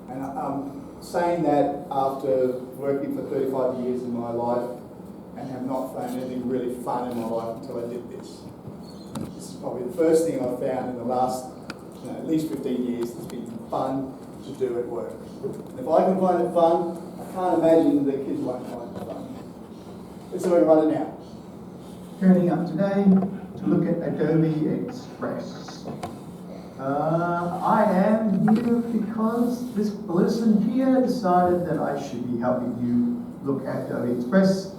And I'm saying that after working for 35 years in my life and have not found anything really fun in my life until I did this. This is probably the first thing I've found in the last at least 15 years that's been fun to do at work. And if I can find it fun, I can't imagine the kids won't find it fun. Let's see if I can run it now. Turning up today to look at Adobe Express. I am here because this person here decided that I should be helping you look at Adobe Express,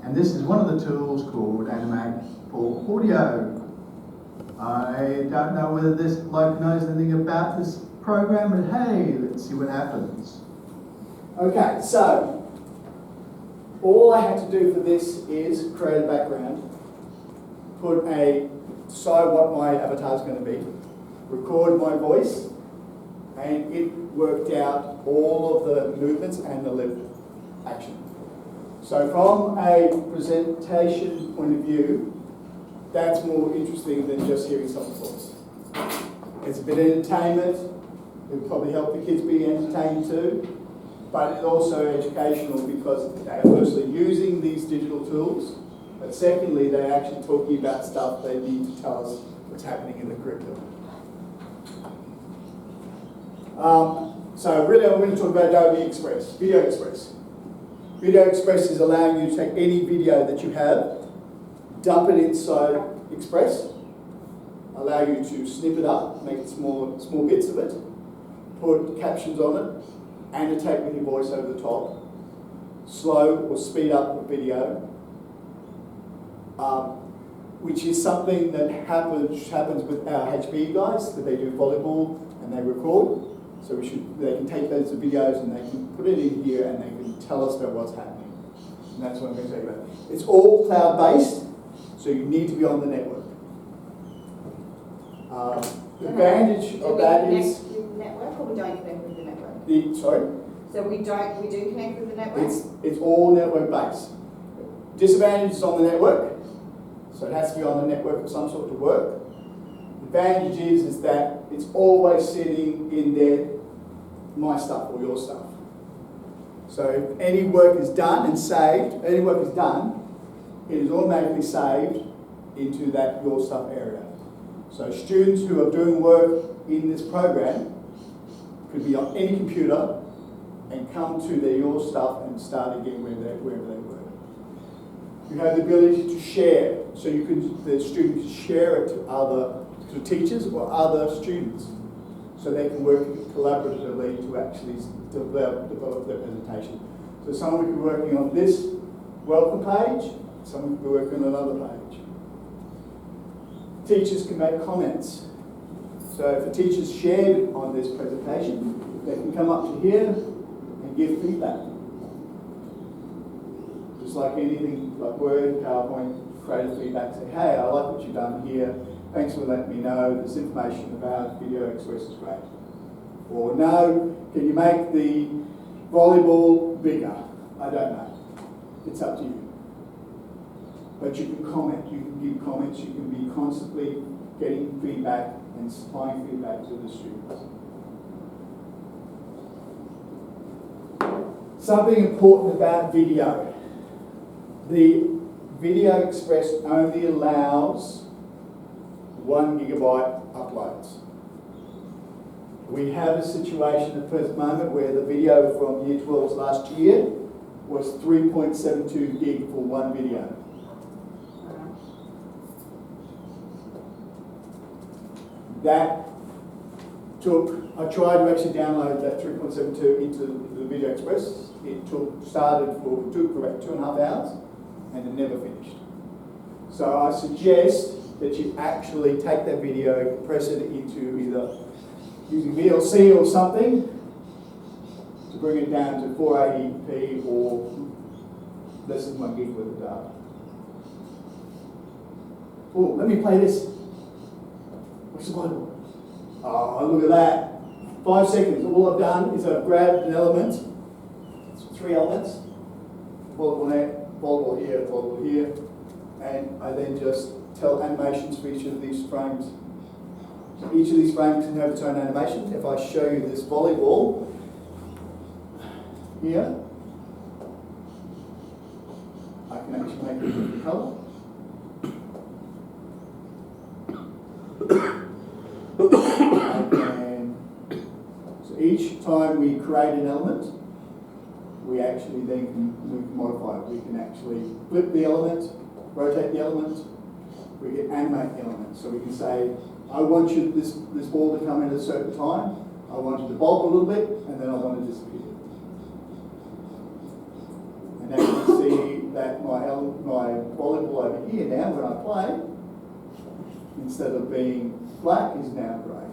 and this is one of the tools called Animate for audio. I don't know whether this bloke knows anything about this program, but hey, let's see what happens. Okay, so all I had to do for this is create a background, decide what my avatar is going to be, record my voice, and it worked out all of the movements and the lip action. So from a presentation point of view, that's more interesting than just hearing someone's voice. It's a bit of entertainment. It will probably help the kids be entertained too, but it's also educational because they're firstly using these digital tools, but secondly, they're actually talking about stuff they need to tell us what's happening in the curriculum. So really I'm going to talk about Adobe Express, Video Express. Video Express is allowing you to take any video that you have, dump it inside Express, allow you to snip it up, make it small bits of it, put captions on it, annotate with your voice over the top, slow or speed up the video, which is something that happens with our HB guys, that they do volleyball and they record. So they can take those videos and they can put it in here and they can tell us about what's happening. And that's what I'm going to tell you about. It's all cloud-based, so you need to be on the network. The advantage of that is... Do we connect with the network or we don't connect with the network? Sorry? So we do connect with the network? It's all network-based. Disadvantage is on the network, so it has to be on the network of some sort to work. The advantage is that it's always sitting in there, my stuff or your stuff. So if any work is done and saved, it is automatically saved into that your stuff area. So students who are doing work in this program could be on any computer and come to their your stuff and start again wherever they work. You have the ability to share, so the student can share it to teachers or other students, so they can work collaboratively to actually develop their presentation. So someone could be working on this welcome page, someone could be working on another page. Teachers can make comments. So if a teacher's shared on this presentation, they can come up to here and give feedback. Just like anything, like Word, PowerPoint, creative feedback, say, hey, I like what you've done here. Thanks for letting me know this information about Video Express is great. Or no, can you make the volleyball bigger? I don't know. It's up to you. But you can comment, you can give comments, you can be constantly getting feedback and supplying feedback to the students. Something important about video. The Video Express only allows 1 gigabyte uploads. We have a situation at the first moment where the video from Year 12's last year was 3.72 gig for one video. That I tried to actually download that 3.72 into the Video Express. It took for about 2.5 hours and it never finished. So I suggest that you actually take that video, press it into either using VLC or something to bring it down to 480p or less than 1 gig worth of data. Oh, let me play this. What's the Bible? Oh, look at that. 5 seconds. All I've done is I've grabbed an element, 3 elements, volleyball net, volleyball here, and I then just tell animations for each of these frames. So each of these frames can have its own animation. If I show you this volleyball, here, I can actually make it a different colour. So each time we create an element, we actually then can modify it. We can actually flip the element, rotate the element, we can animate the element. So we can say, I want you this ball to come in at a certain time, I want you to bob a little bit, and then I want to disappear. And now you can see that my volleyball over here now, when I play, instead of being black, is now grey.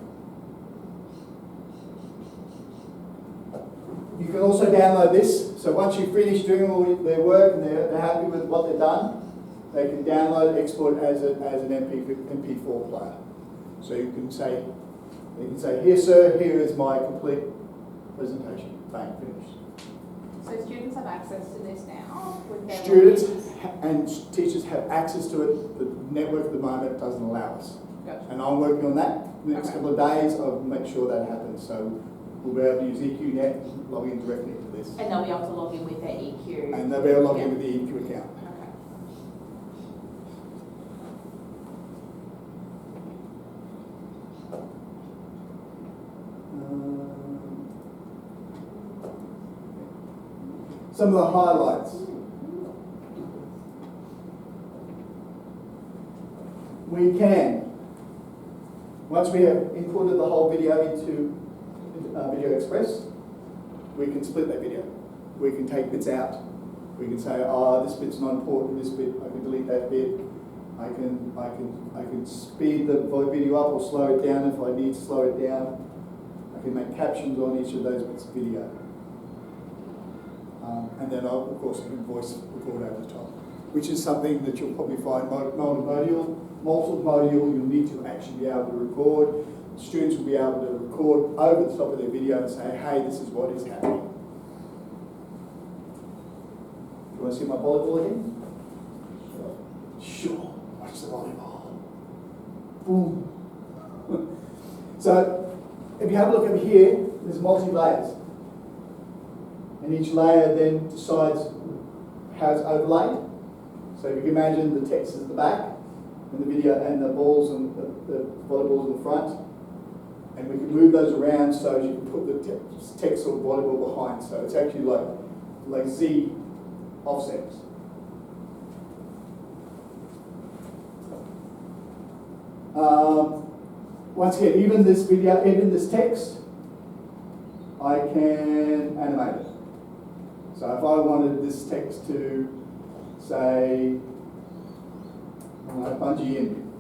You can also download this. So once you've finished doing all their work and they're happy with what they've done, they can download, export as an MP4 player. So you can say, here sir, here is my complete presentation. Bang, finished. So students have access to this now? With their Students logins? and teachers have access to it. The network at the moment doesn't allow us. Gotcha. And I'm working on that. The next Okay. couple of days, I'll make sure that happens. So we'll be able to use EQNet, log in directly into this. And they'll be able to log in with their EQ? And they'll be able to log in with the EQ account. Okay. Some of the highlights. We can, once we have imported the whole video into Video Express, we can split that video. We can take bits out. We can say, oh, this bit's not important, this bit, I can delete that bit. I can speed the video up or slow it down if I need to slow it down. I can make captions on each of those bits of video. And then I'll, of course, can voice record over the top, which is something that you'll probably find multimodal, you'll need to actually be able to record. Students will be able to record over the top of their video and say, hey, this is what is happening. Do you want to see my volleyball again? Sure, watch the volleyball. Boom. So, if you have a look over here, there's multi-layers. And each layer then decides how it's overlaid. So if you can imagine the text is at the back, and the video and the balls and the volleyballs in the front, and we can move those around so you can put the text or volleyball behind. So it's actually like Z offsets. Once again, even this video, even this text, I can animate it. So if I wanted this text to say, bungee in,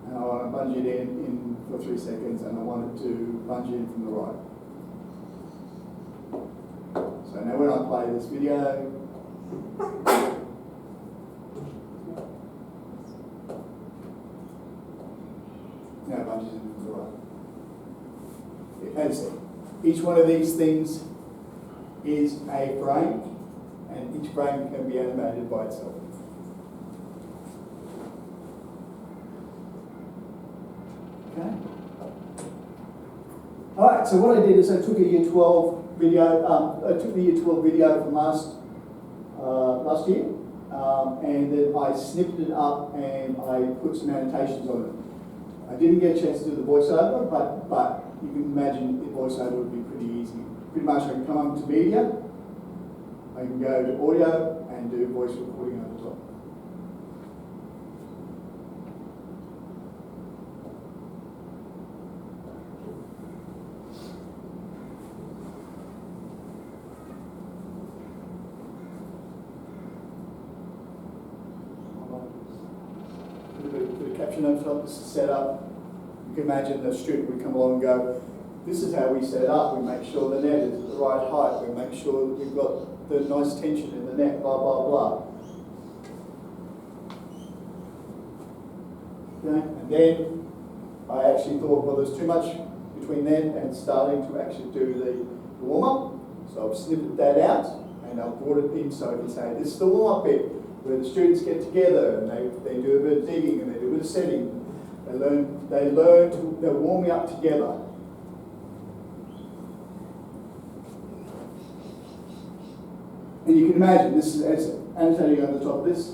and I want to bungee it in for 3 seconds, and I want it to bungee in from the right. So now when I play this video, now it bungees in from the right. As each one of these things is a frame, and each frame can be animated by itself. Okay. All right. So what I did is I took a Year 12 video. I took the Year 12 video from last year, and then I snipped it up and I put some annotations on it. I didn't get a chance to do the voiceover, but you can imagine the voiceover would be pretty easy. Pretty much I can come up to media, I can go to audio and do voice recording over the top. Put a caption over the top, this is set up. You can imagine the student would come along and go, this is how we set it up. We make sure the net is the right height. We make sure that we've got the nice tension in the net, blah, blah, blah. Okay, and then I actually thought, well, there's too much between then and starting to actually do the warm-up. So I've snipped that out and I've brought it in so I can say, this is the warm-up bit where the students get together and they do a bit of digging and they do a bit of setting. They're warming up together. And you can imagine, this is, as annotating on the top of this,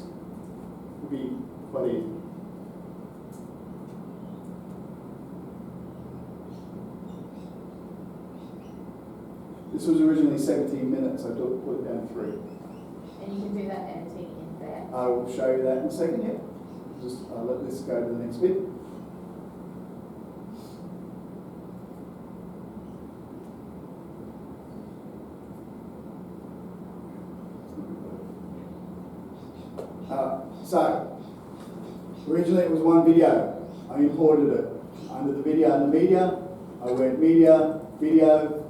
would be quite easy. This was originally 17 minutes, I put it down to 3. And you can do that editing in there. I will show you that in a second, yeah. Just let this go to the next bit. So, originally it was one video. I imported it. Under the video and the media, I went media, video,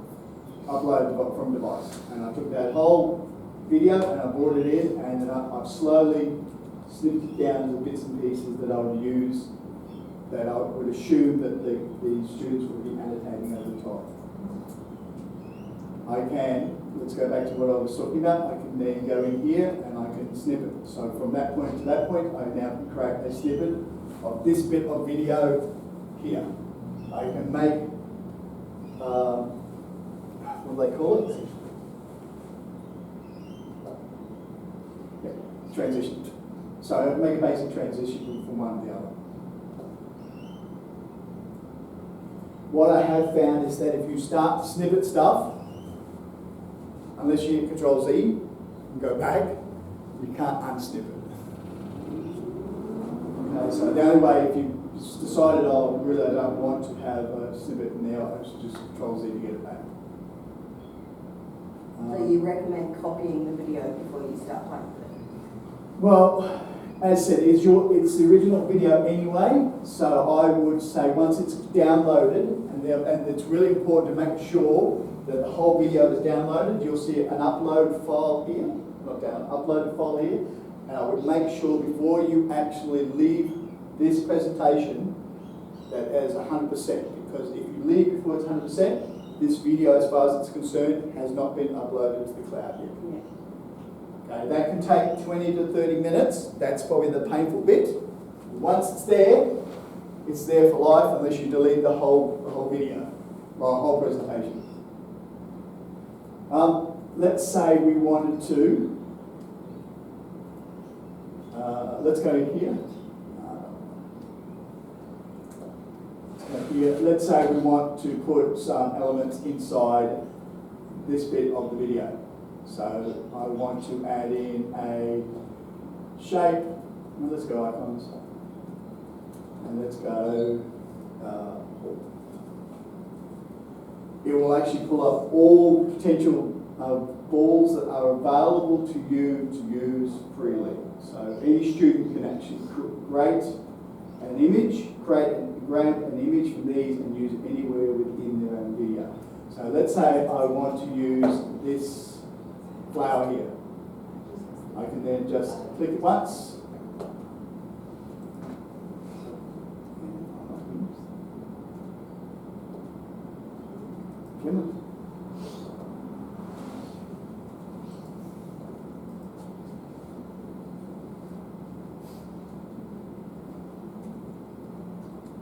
upload from device. And I took that whole video and I brought it in, and then I've slowly snipped it down to bits and pieces that I would use, that I would assume that the students would be annotating over the top. I can, let's go back to what I was talking about, I can then go in here and I can snip it. So from that point to that point, I now can create a snippet of this bit of video here. I can make, what do they call it? Yeah, transition. So I make a basic transition from one to the other. What I have found is that if you start to snippet stuff, unless you hit Control Z and go back, you can't unsnip it. Okay, so the only way, if you decided, oh, really I don't want to have a snippet now, I should just Control Z to get it back. So you recommend copying the video before you start playing with it? Well, as I said, it's the original video anyway, so I would say once it's downloaded, and it's really important to make sure that the whole video is downloaded. You'll see an upload file here, not down, uploaded file here, and I would make sure before you actually leave this presentation that it is 100%, because if you leave before it's 100%, this video, as far as it's concerned, has not been uploaded to the cloud yet. Yeah. Okay, that can take 20 to 30 minutes. That's probably the painful bit. Once it's there for life, unless you delete the whole video, or whole presentation. Let's say we wanted to, let's go here. Let's say we want to put some elements inside this bit of the video. So I want to add in a shape. Well, let's go icons. And let's go, it will actually pull up all potential balls that are available to you to use freely. So any student can actually create an image, grab an image from these and use it anywhere within their own video. So let's say I want to use this flower here. I can then just click it once.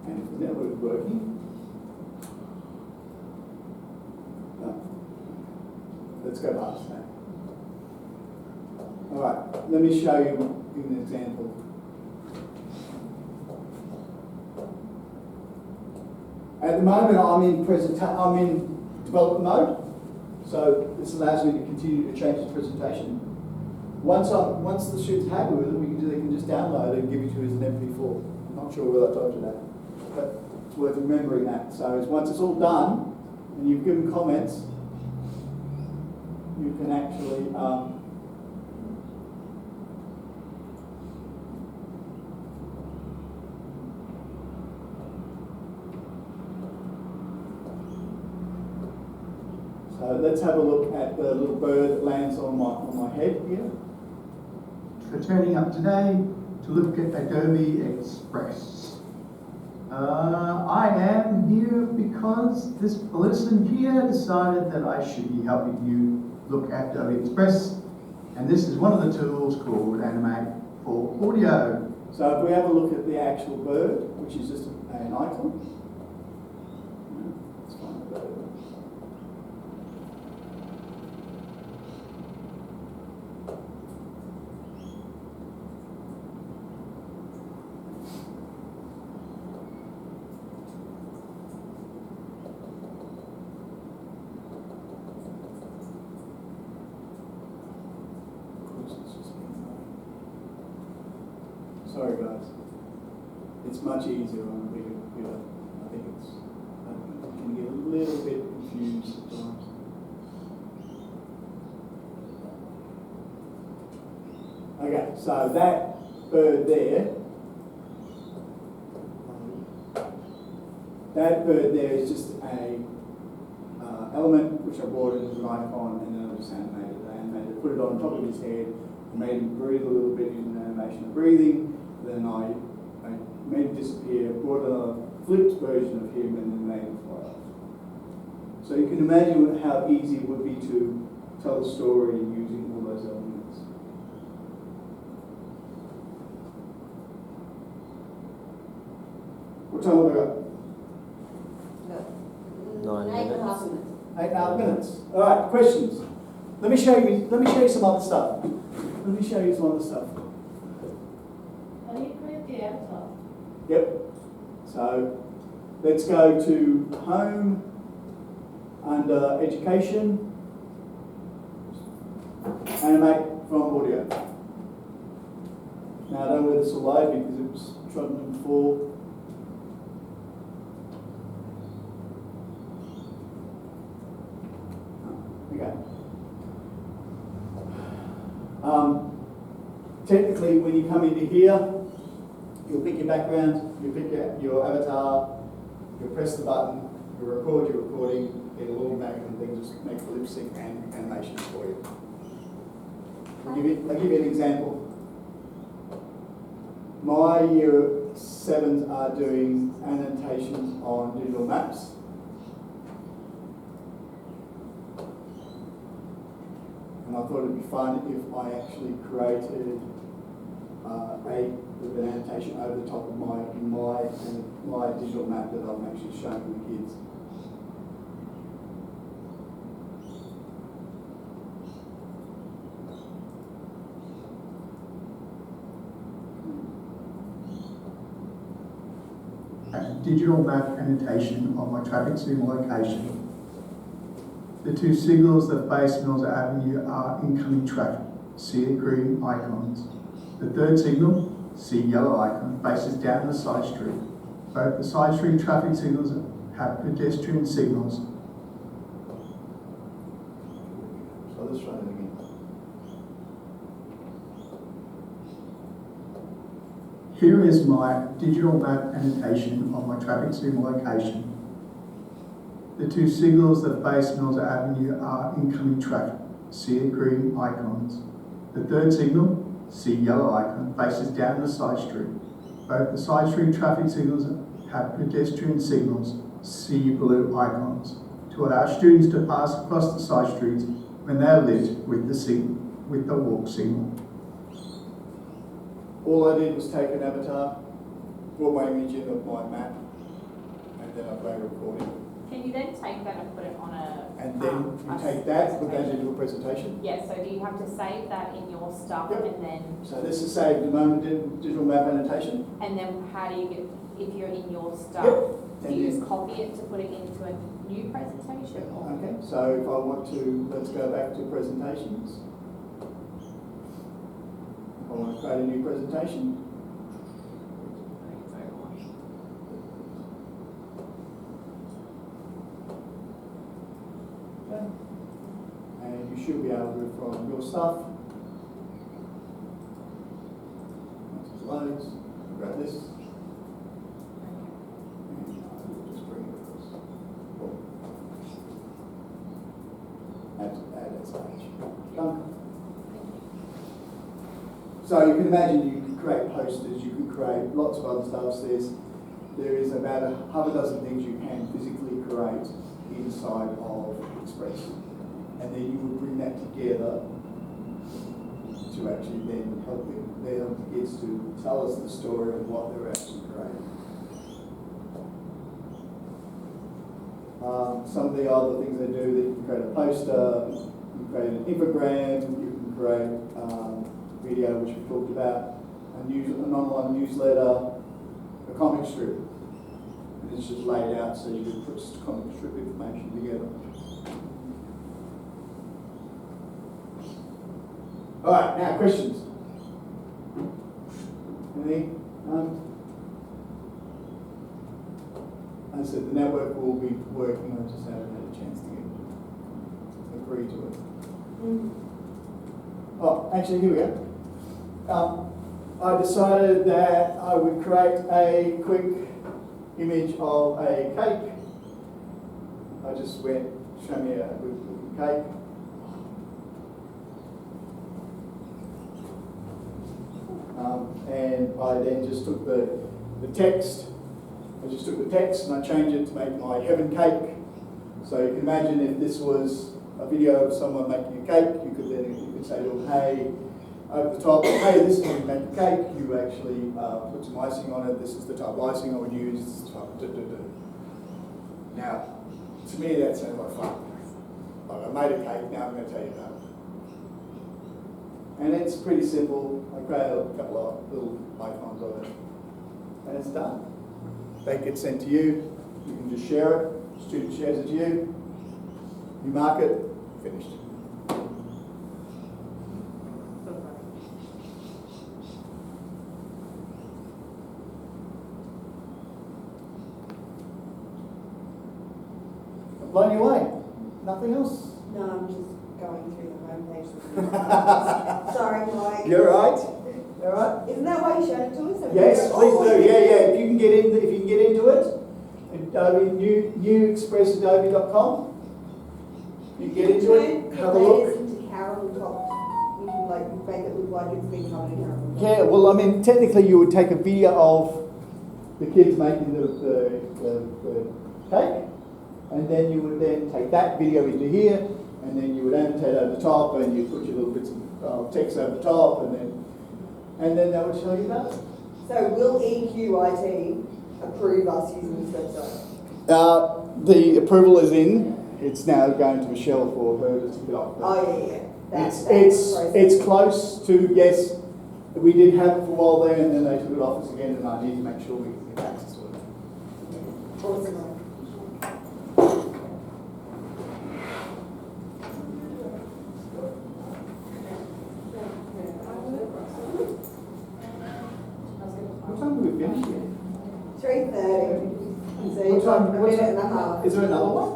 And if the network is working, let's go past that. All right, let me show you an example. At the moment, I'm in development mode, so this allows me to continue to change the presentation. Once the student's happy with it, they can just download it and give it to you as an MP4. I'm not sure whether I told you that, but it's worth remembering that. So once it's all done and you've given comments, you can actually so let's have a look at the little bird that lands on my head here. For turning up today to look at Adobe Express. I am here because this person here decided that I should be helping you look at Adobe Express, and this is one of the tools called Animate for Audio. So if we have a look at the actual bird, which is just an icon. Let's find the bird. Sorry guys. It's much easier on a bigger computer. I think it can get a little bit confused at times. Okay, so that bird there is just a element which I brought in as an icon, and then I just animated it, put it on top of his head, made him breathe a little bit in an animation of breathing, then I made it disappear, brought a flipped version of him, and then made him fly off. So you can imagine how easy it would be to tell a story using all those elements. What time have we got? 9 minutes. 8.5 minutes. All right, questions. Let me show you some other stuff. Let me show you some other stuff. How do you create the avatar? Yep. So let's go to home under education. Animate from audio. Now I don't know whether this will load because it was trodden before. Okay. Technically, when you come into here, you'll pick your background, you pick your avatar, you'll press the button, you'll record your recording, it'll automatically then just make the lip sync and animations for you. I'll give you an example. My year 7s are doing annotations on digital maps. And I thought it'd be fun if I actually created an annotation over the top of my digital map that I'm actually showing the kids. Digital map annotation of my traffic signal location. The two signals that face Mills Avenue are incoming traffic. See the green icons. The third signal, see yellow icon, faces down the side street. Both the side street traffic signals have pedestrian signals. So let's try that again. Here is my digital map annotation of my traffic signal location. The two signals that face Mills Avenue are incoming traffic. See the green icons. The third signal, see yellow icon, faces down the side street. Both the side street traffic signals have pedestrian signals. See blue icons to allow students to pass across the side streets when they are lit with the walk signal. All I did was take an avatar, put my image in of my map, and then I play a recording. Can you then take that and put it on a... And then you take that, put that into a presentation. Yeah, so do you have to save that in your stuff? Yep. And then... So this is saved at the moment in digital map annotation. And then how do you get... If you're in your stuff, Yep. do you just copy it to put it into a new presentation? Or? Okay, so if I want to, let's go back to presentations. If I want to create a new presentation. Okay. And you should be able to, from your stuff, once it loads, grab this. And I'll just bring it across. Add that stage. Done. So you can imagine you can create posters, you can create lots of other stuff. There is about half a dozen things you can physically create inside of Express. And then you would bring that together to actually then help the kids to tell us the story of what they're actually creating. Some of the other things they do, that you can create a poster, you can create an infogram, you can create video, which we talked about, an online newsletter, a comic strip. And it's just laid out so you can put comic strip information together. All right, now questions. Anything? I said the network will be working. I just haven't had a chance to agree to it. Oh, actually, here we go. I decided that I would create a quick image of a cake. I just went, show me a good looking cake. And I then just took the text. I just took the text and I changed it to make my heaven cake. So you can imagine if this was a video of someone making a cake, you could say to them, hey, over the top, hey, this is how you make a cake. You actually put some icing on it. This is the type of icing I would use. This is the type of Now, to me, that sounds like fun. Like I made a cake. Now I'm going to tell you about it. And it's pretty simple. I created a couple of little icons of it, and it's done. That gets sent to you. You can just share it. The student shares it to you. You mark it. Finished. I've blown you away. Nothing else. No, I'm just going through the homepage. Sorry, Mike. You're right. All right. Isn't that why you showed it to us? Yes, please do. Yeah. If you can get into it, Adobe newexpressadobe.com. You can get into it. Have a look. Into Carol top. You can like make it look like it's been covered in Carol. Yeah. Well, I mean, technically, you would take a video of the kids making the cake, and then you would then take that video into here, and then you would annotate over the top, and you put your little bits of text over the top, and then that would show you that. So will EQIT approve us using this website? The approval is in. It's now going to Michelle for her to tick it off. Oh yeah. It's close to yes. We did have it for a while there, and then they took it off us again, and I need to make sure we can get access to it. Awesome. What time do we finish here? 3:30. So What you've got time- a what minute time- and a half. Is there another one?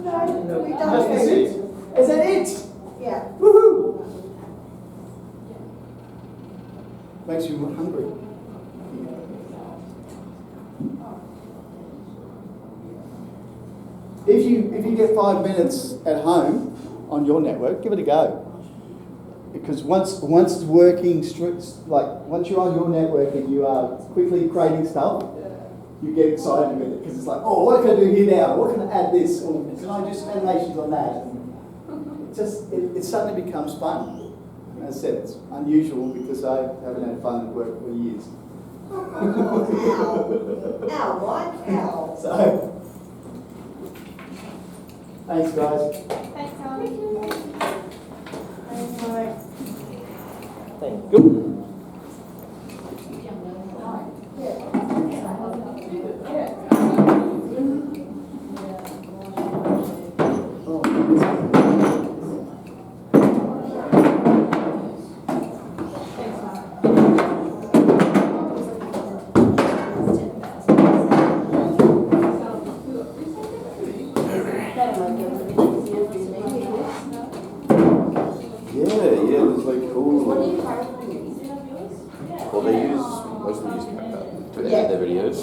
No, we've done That's two. it. Is that it? Yeah. Woohoo! Makes you hungry. If you get 5 minutes at home on your network, give it a go. Because once it's working, once you're on your network and you are quickly creating stuff, you get excited with it because it's like, oh, what can I do here now? What can I add this? Or can I do some animations on that? And it suddenly becomes fun. And as I said, it's unusual because I haven't had fun at work for years. Ow. Ow, what? Ow. So, thanks guys. Thanks, Alan. Thanks, Mike. Thank you. Yeah, there's like cool. Well, they use mostly use to edit their videos.